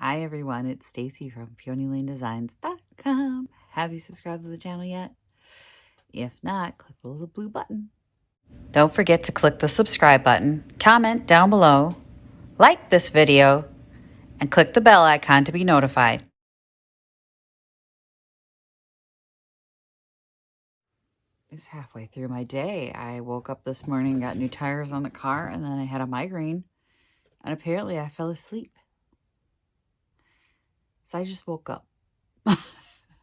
Hi everyone, it's Stacy from PeonyLaneDesigns.com. Have you subscribed to the channel yet? If not, click the little blue button. Don't forget to click the subscribe button, comment down below, like this video, and click the bell icon to be notified. It's halfway through my day. I woke up this morning, got new tires on the car, and then I had a migraine, and apparently I fell asleep. So I just woke up.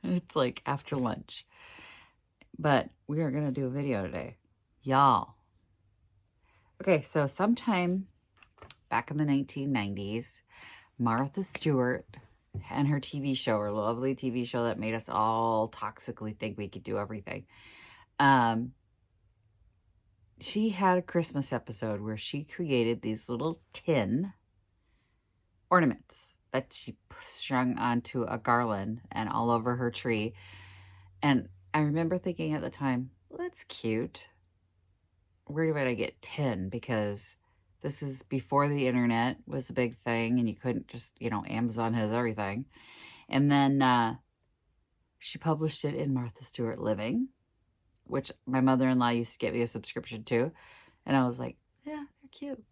It's like after lunch. But we are going to do a video today. Y'all. Okay, so sometime back in the 1990s, Martha Stewart and her TV show, her lovely TV show that made us all toxically think we could do everything. She had a Christmas episode where she created these little tin ornaments that she strung onto a garland and all over her tree. And I remember thinking at the time, well, that's cute. Where do I get tin? Because this is before the internet was a big thing and you couldn't just, Amazon has everything. And then she published it in Martha Stewart Living, which my mother-in-law used to get me a subscription to. And I was like, yeah, they're cute.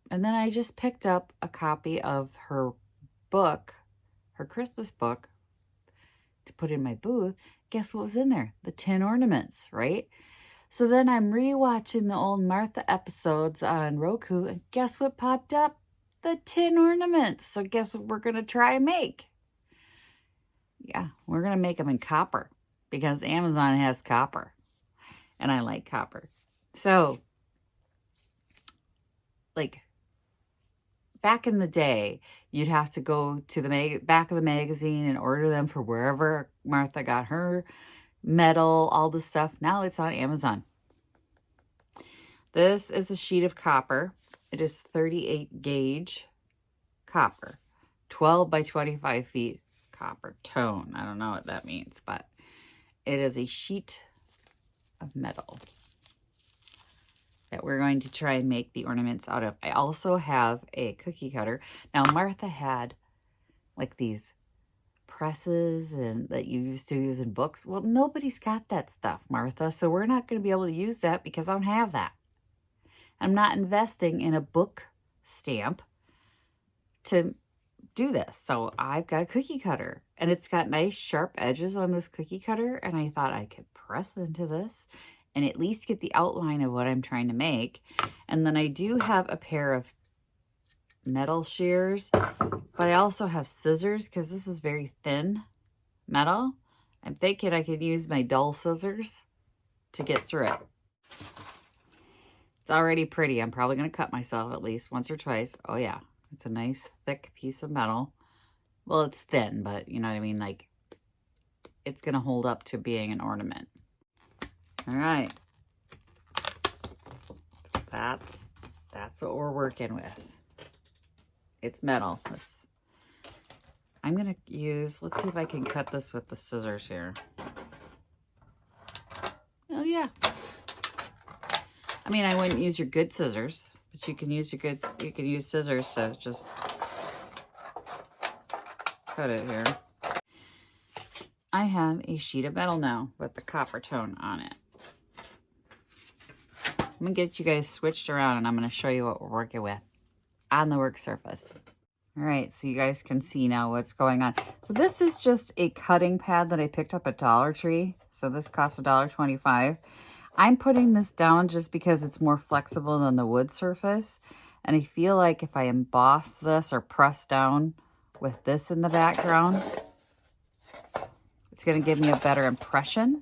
And then I just picked up a copy of her book, her Christmas book, to put in my booth. Guess what was in there? The tin ornaments, right? So then I'm rewatching the old Martha episodes on Roku, and guess what popped up? The tin ornaments. So guess what we're going to try and make? Yeah, we're going to make them in copper because Amazon has copper, and I like copper. So, like, back in the day, you'd have to go to the back of the magazine and order them for wherever Martha got her metal, all the stuff. Now it's on Amazon. This is a sheet of copper. It is 38 gauge copper, 12 by 25 feet copper tone. I don't know what that means, but it is a sheet of metal that we're going to try and make the ornaments out of. I also have a cookie cutter. Now, Martha had like these presses and that you used to use in books. Well, nobody's got that stuff, Martha, so we're not going to be able to use that because I don't have that. I'm not investing in a book stamp to do this. So I've got a cookie cutter and it's got nice sharp edges on this cookie cutter. And I thought I could press into this and at least get the outline of what I'm trying to make. And then I do have a pair of metal shears, but I also have scissors because this is very thin metal. I'm thinking I could use my dull scissors to get through it. It's already pretty. I'm probably going to cut myself at least once or twice. Oh yeah, it's a nice thick piece of metal. Well, it's thin, but you know what I mean? Like, it's going to hold up to being an ornament. All right. That's what we're working with. It's metal. I'm going to use, let's see if I can cut this with the scissors here. Oh, yeah. I mean, I wouldn't use your good scissors, but you can use scissors to just cut it here. I have a sheet of metal now with the copper tone on it. I'm going to get you guys switched around and I'm going to show you what we're working with on the work surface. All right, so you guys can see now what's going on. So this is just a cutting pad that I picked up at Dollar Tree. So this costs $1.25. I'm putting this down just because it's more flexible than the wood surface. And I feel like if I emboss this or press down with this in the background, it's going to give me a better impression.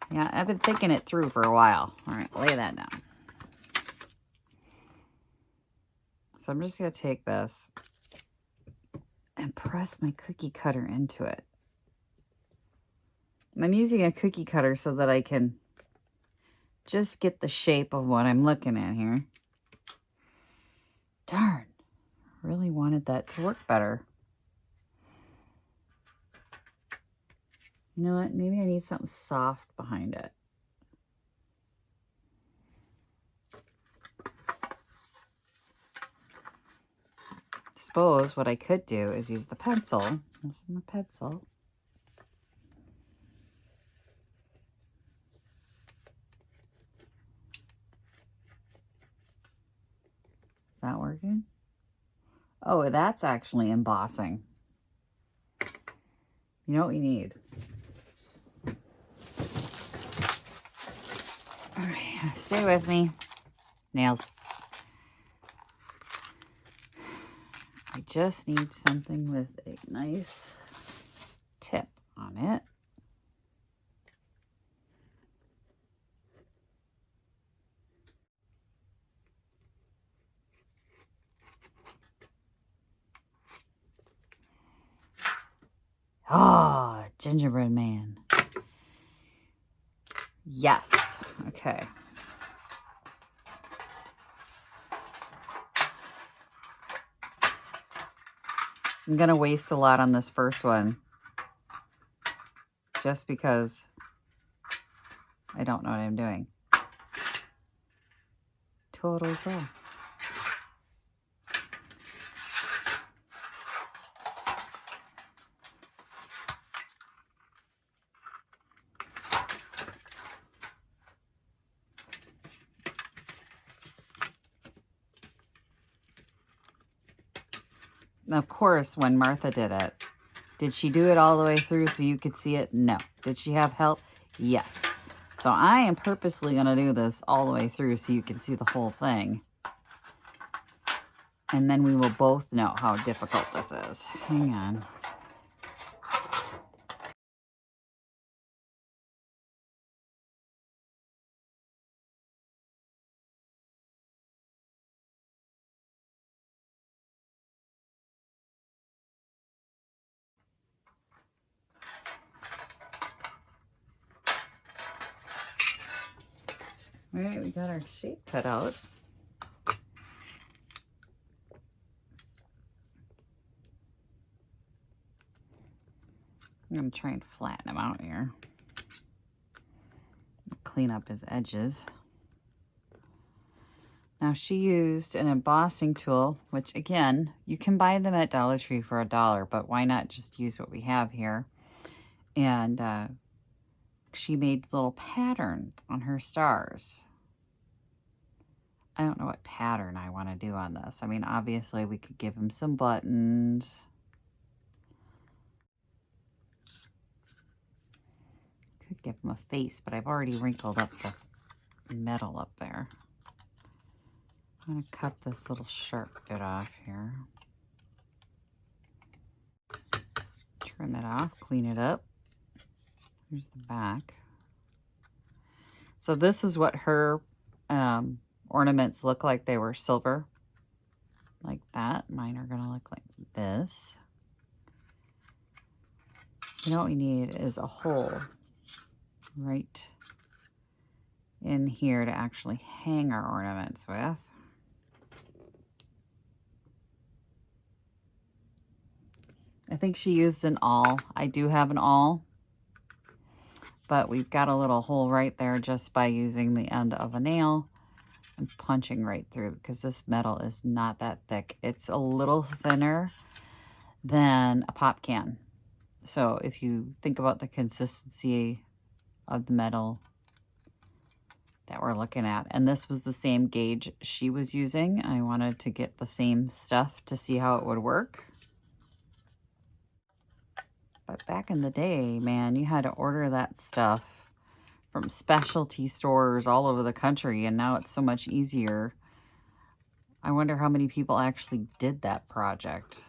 Yeah, I've been thinking it through for a while. All right, lay that down. So I'm just going to take this and press my cookie cutter into it. I'm using a cookie cutter so that I can just get the shape of what I'm looking at here. Darn, really wanted that to work better. You know what? Maybe I need something soft behind it. suppose what I could do is use the pencil. Here's my pencil. Is that working? Oh, that's actually embossing. You know what we need? All right, stay with me. Nails. I just need something with a nice tip on it. Ah, oh, gingerbread man. Yes. Okay. I'm going to waste a lot on this first one just because I don't know what I'm doing. Total pro. Of course, when Martha did it, did she do it all the way through so you could see it? No. Did she have help? Yes. So I am purposely going to do this all the way through so you can see the whole thing. And then we will both know how difficult this is. Hang on. All right, we got our shape cut out. I'm going to try and flatten him out here. Clean up his edges. Now she used an embossing tool, which again, you can buy them at Dollar Tree for $1, but why not just use what we have here? And she made little patterns on her stars. I don't know what pattern I want to do on this. I mean, obviously we could give him some buttons. Could give him a face, but I've already wrinkled up this metal up there. I'm going to cut this little sharp bit off here. Trim it off, clean it up. Here's the back. So this is what her ornaments look like. They were silver, like that. Mine are going to look like this. You know what we need is a hole right in here to actually hang our ornaments with. I think she used an awl. I do have an awl, but we've got a little hole right there just by using the end of a nail and punching right through, because this metal is not that thick. It's a little thinner than a pop can. So if you think about the consistency of the metal that we're looking at, and this was the same gauge she was using, I wanted to get the same stuff to see how it would work. But back in the day, man, you had to order that stuff from specialty stores all over the country, and now it's so much easier. I wonder how many people actually did that project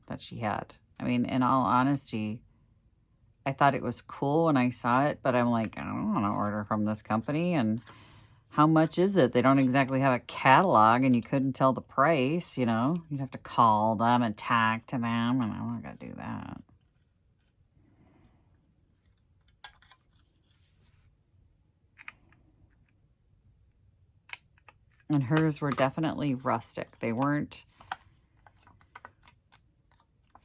that she had. I mean, in all honesty, I thought it was cool when I saw it, but I'm like, I don't want to order from this company. And how much is it? They don't exactly have a catalog, and you couldn't tell the price, you know. You'd have to call them and talk to them, and I'm not going to do that. And hers were definitely rustic. They weren't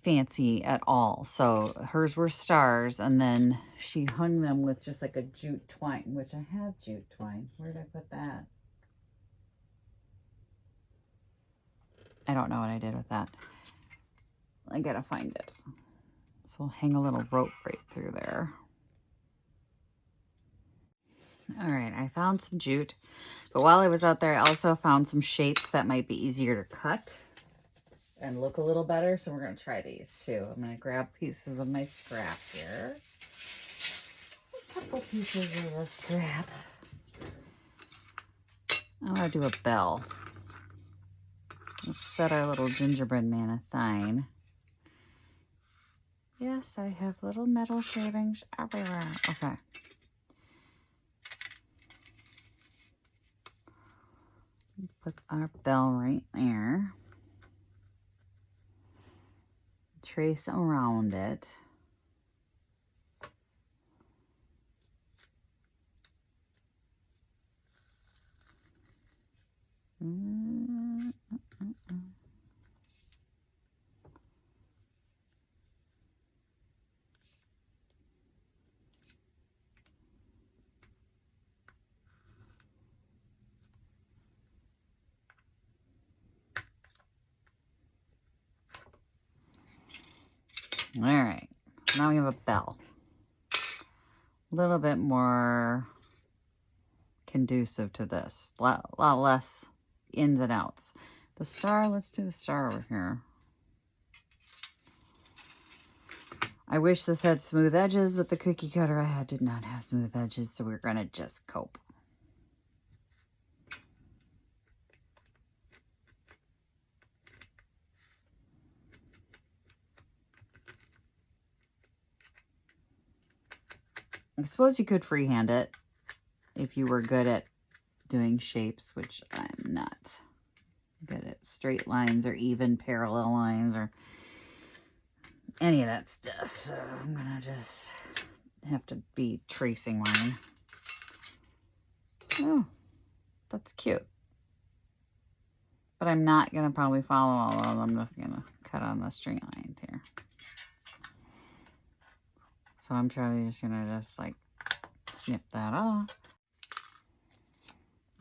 fancy at all. So hers were stars, and then she hung them with just like a jute twine, which I have jute twine. Where did I put that? I don't know what I did with that. I gotta find it. So we'll hang a little rope right through there. All right, I found some jute, but while I was out there, I also found some shapes that might be easier to cut and look a little better. So we're gonna try these too. I'm gonna grab pieces of my scrap here. A couple pieces of the scrap. I'm gonna do a bell. Let's set our little gingerbread man a thine. Yes, I have little metal shavings everywhere. Okay. Put our bell right there. Trace around it. All right, now we have a bell. A little bit more conducive to this. A lot less ins and outs. The star, let's do the star over here. I wish this had smooth edges, but the cookie cutter I had did not have smooth edges, so we're gonna just cope. I suppose you could freehand it if you were good at doing shapes, which I'm not good at straight lines or even parallel lines or any of that stuff. So I'm gonna just have to be tracing line. Oh, that's cute. But I'm not gonna probably follow all of them. I'm just gonna cut on the straight lines here. So I'm probably just gonna like snip that off.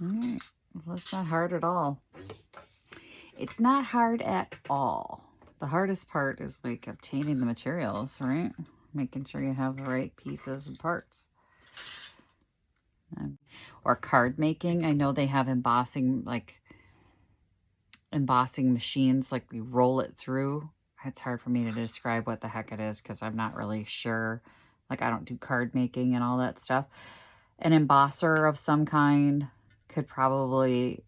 All right, well, that's not hard at all. It's not hard at all. The hardest part is like obtaining the materials, right? Making sure you have the right pieces and parts. Or card making. I know they have embossing, like embossing machines, like you roll it through. It's hard for me to describe what the heck it is because I'm not really sure. Like I don't do card making and all that stuff. An embosser of some kind could probably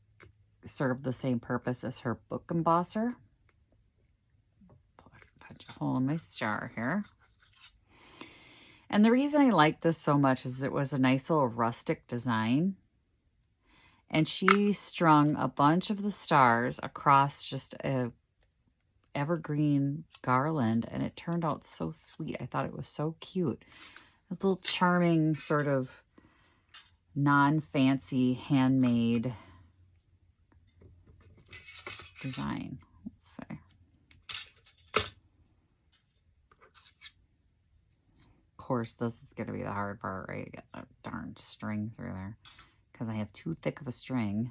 serve the same purpose as her book embosser. Punch a hole in my star here. And the reason I like this so much is it was a nice little rustic design. And she strung a bunch of the stars across just a evergreen garland, and it turned out so sweet. I thought it was so cute. This little charming sort of non-fancy handmade design. Let's see. Of course, this is going to be the hard part, right? Get that darn string through there because I have too thick of a string.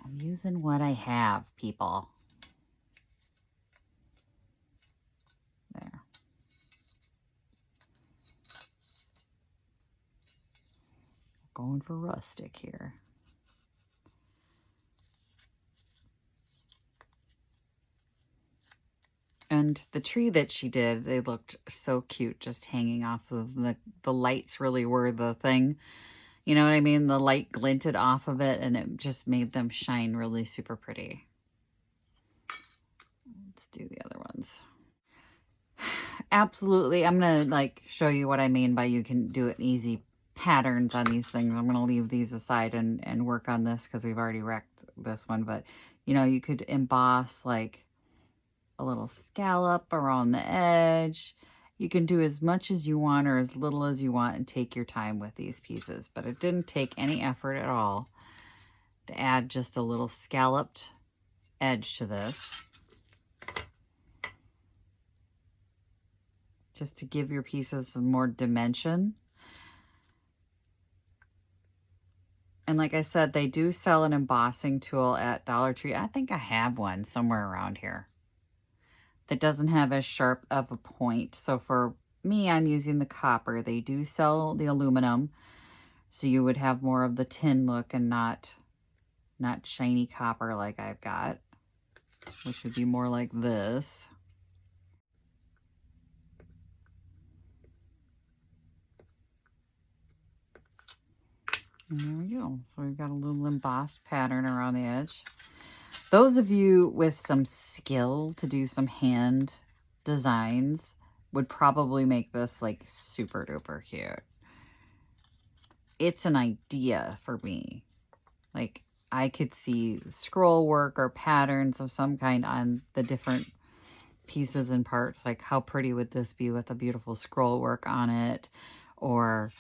I'm using what I have, people. There. Going for rustic here. And the tree that she did, they looked so cute just hanging off of the lights really were the thing. You know what I mean? The light glinted off of it and it just made them shine really super pretty. Let's do the other ones. Absolutely. I'm going to like show you what I mean by you can do it easy patterns on these things. I'm going to leave these aside and work on this because we've already wrecked this one. But, you know, you could emboss like a little scallop around the edge. You can do as much as you want or as little as you want and take your time with these pieces. But it didn't take any effort at all to add just a little scalloped edge to this. just to give your pieces some more dimension. And like I said, they do sell an embossing tool at Dollar Tree. I think I have one somewhere around here that doesn't have as sharp of a point. So for me, I'm using the copper. They do sell the aluminum, so you would have more of the tin look and not shiny copper like I've got, which would be more like this. And there we go. So we've got a little embossed pattern around the edge. Those of you with some skill to do some hand designs would probably make this like super duper cute. It's an idea for me. Like, I could see scroll work or patterns of some kind on the different pieces and parts. Like, how pretty would this be with a beautiful scroll work on it? Or,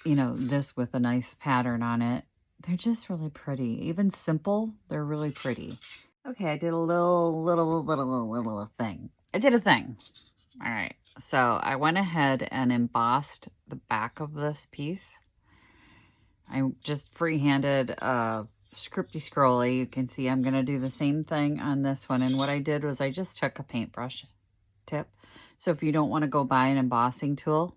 you know, this with a nice pattern on it. They're just really pretty. Even simple, they're really pretty. Okay, I did a little thing. I did a thing. All right, so I went ahead and embossed the back of this piece. I just freehanded scripty scrolly. You can see I'm going to do the same thing on this one. And what I did was I just took a paintbrush tip. So if you don't want to go buy an embossing tool,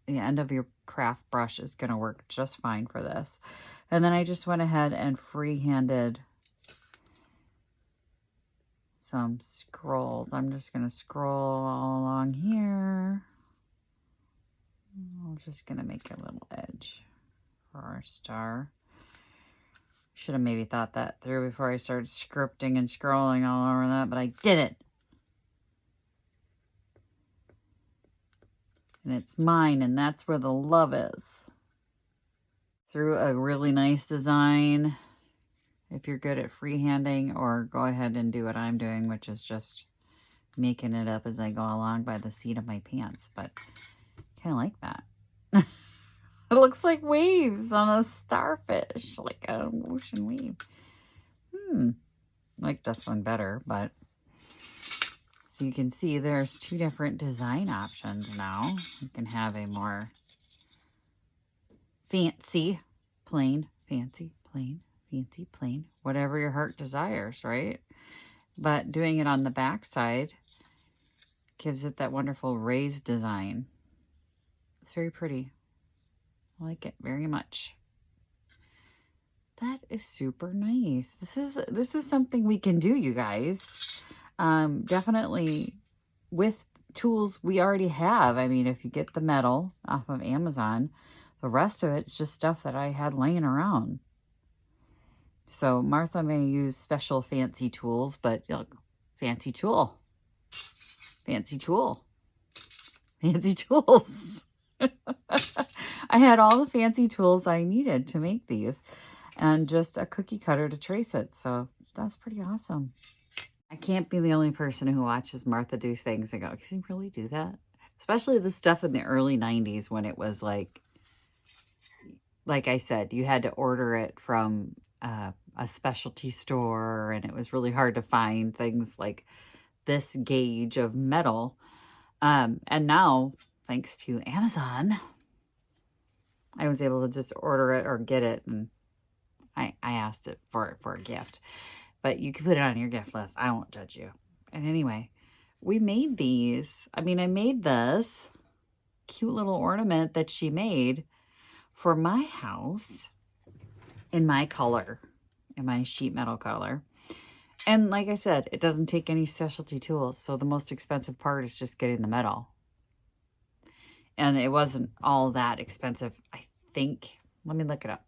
the end of your craft brush is going to work just fine for this. And then I just went ahead and freehanded some scrolls. I'm just going to scroll all along here. I'm just going to make a little edge for our star. Should have maybe thought that through before I started scripting and scrolling all over that, but I didn't. And it's mine, and that's where the love is. Through a really nice design, if you're good at freehanding, or go ahead and do what I'm doing, which is just making it up as I go along by the seat of my pants. But kind of like that. It looks like waves on a starfish, like an ocean wave. I like this one better, but so you can see there's two different design options now. You can have a more fancy, plain, fancy, plain, fancy, plain, whatever your heart desires, right? But doing it on the back side gives it that wonderful raised design. It's very pretty. I like it very much. That is super nice. This is something we can do, you guys. Definitely with tools we already have. I mean, if you get the metal off of Amazon, the rest of it's just stuff that I had laying around. So Martha may use special fancy tools, but look, fancy tool. Fancy tool. Fancy tools. I had all the fancy tools I needed to make these and just a cookie cutter to trace it. So that's pretty awesome. I can't be the only person who watches Martha do things and go, can you really do that? Especially the stuff in the early 90s when it was like I said, you had to order it from a specialty store, and it was really hard to find things like this gauge of metal. And now, thanks to Amazon, I was able to just order it or get it, and I asked it for a gift. But you can put it on your gift list. I won't judge you. And anyway, we made these. I mean, I made this cute little ornament that she made for my house in my color, in my sheet metal color. And like I said, it doesn't take any specialty tools. So the most expensive part is just getting the metal. And it wasn't all that expensive, I think. Let me look it up.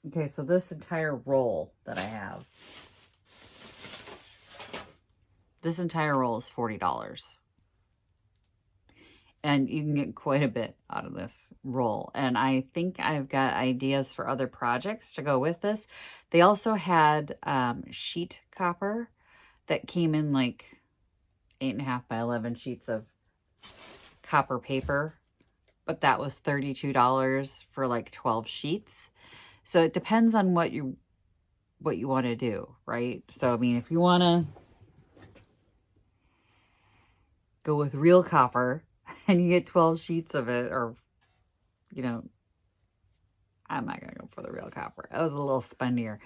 Okay, so this entire roll that I have, this entire roll is $40. And you can get quite a bit out of this roll. And I think I've got ideas for other projects to go with this. They also had sheet copper that came in like 8.5 by 11 sheets of copper paper. But that was $32 for like 12 sheets. So it depends on what you want to do, right? So, I mean, if you want to go with real copper and you get 12 sheets of it, or, you know, I'm not going to go for the real copper. It was a little spendier.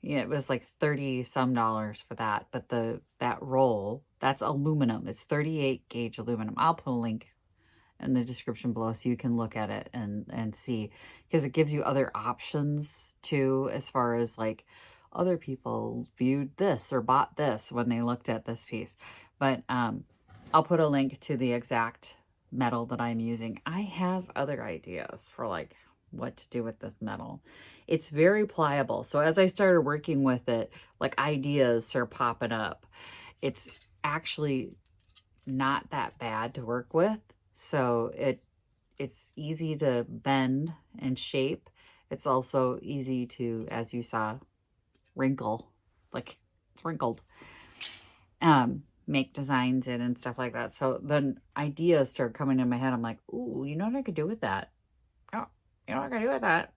Yeah, it was like $30 some for that. But that roll, that's aluminum. It's 38 gauge aluminum. I'll put a link in the description below so you can look at it and see, because it gives you other options too, as far as like other people viewed this or bought this when they looked at this piece. But I'll put a link to the exact metal that I'm using. I have other ideas for like what to do with this metal. It's very pliable. So as I started working with it, like ideas are popping up. It's actually not that bad to work with. So it's easy to bend and shape. It's also easy to, as you saw, wrinkle, like it's wrinkled. Make designs in and stuff like that. So then ideas start coming in my head. I'm like, ooh, you know what I could do with that? Oh, you know what I could do with that?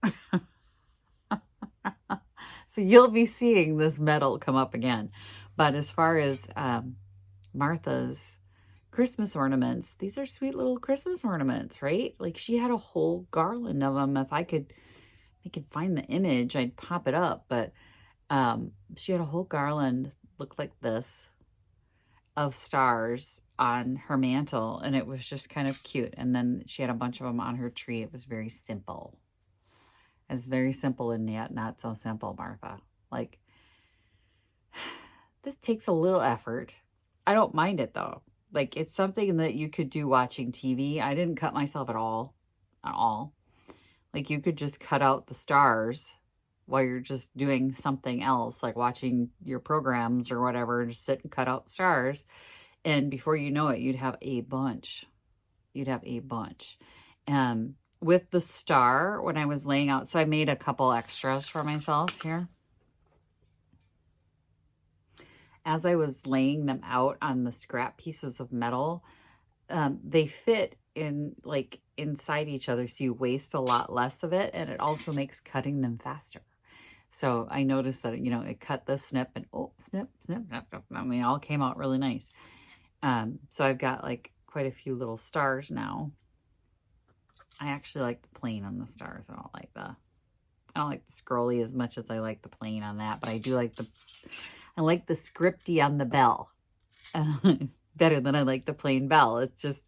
So you'll be seeing this metal come up again. But as far as Martha's Christmas ornaments, these are sweet little Christmas ornaments, right? Like she had a whole garland of them. If I could find the image, I'd pop it up. But she had a whole garland, looked like this, of stars on her mantle, and it was just kind of cute. And then she had a bunch of them on her tree. It was very simple. It's very simple and yet not so simple, Martha. Like, this takes a little effort. I don't mind it though. Like, it's something that you could do watching TV. I didn't cut myself at all. Like, you could just cut out the stars while you're just doing something else, like watching your programs or whatever, just sit and cut out stars. And before you know it, you'd have a bunch. You'd have a bunch. With the star, when I was laying out, so I made a couple extras for myself here. As I was laying them out on the scrap pieces of metal, they fit in like inside each other, so you waste a lot less of it, and it also makes cutting them faster. So I noticed that, you know, it cut the snip and oh, snip, snip, snip, snip. I mean, it all came out really nice. So I've got like quite a few little stars now. I actually like the plain on the stars. I don't like the scrolly as much as I like the plain on that, but I do like I like the scripty on the bell better than I like the plain bell. It's just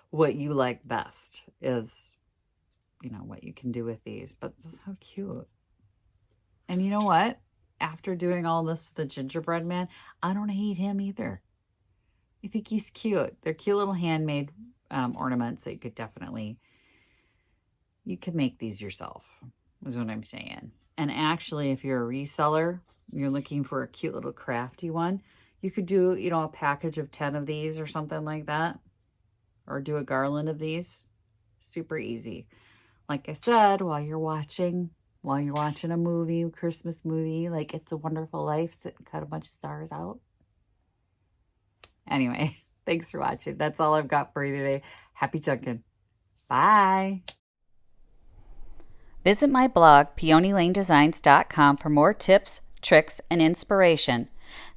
what you like best is, you know, what you can do with these. But this is so cute. And you know what? After doing all this to the gingerbread man, I don't hate him either. I think he's cute. They're cute little handmade ornaments that you could definitely, you could make these yourself, is what I'm saying. And actually, if you're a reseller, you're looking for a cute little crafty one, you could do, you know, a package of 10 of these or something like that. Or do a garland of these. Super easy. Like I said, while you're watching a movie, a Christmas movie, like It's a Wonderful Life, sit and cut a bunch of stars out. Anyway, thanks for watching. That's all I've got for you today. Happy chunkin'. Bye. Visit my blog, peonylanedesigns.com, for more tips, tricks, and inspiration.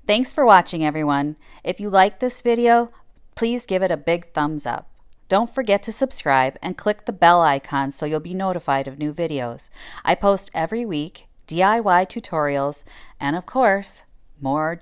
Thanks for watching, everyone. If you like this video, please give it a big thumbs up. Don't forget to subscribe and click the bell icon so you'll be notified of new videos. I post every week, DIY tutorials, and of course, more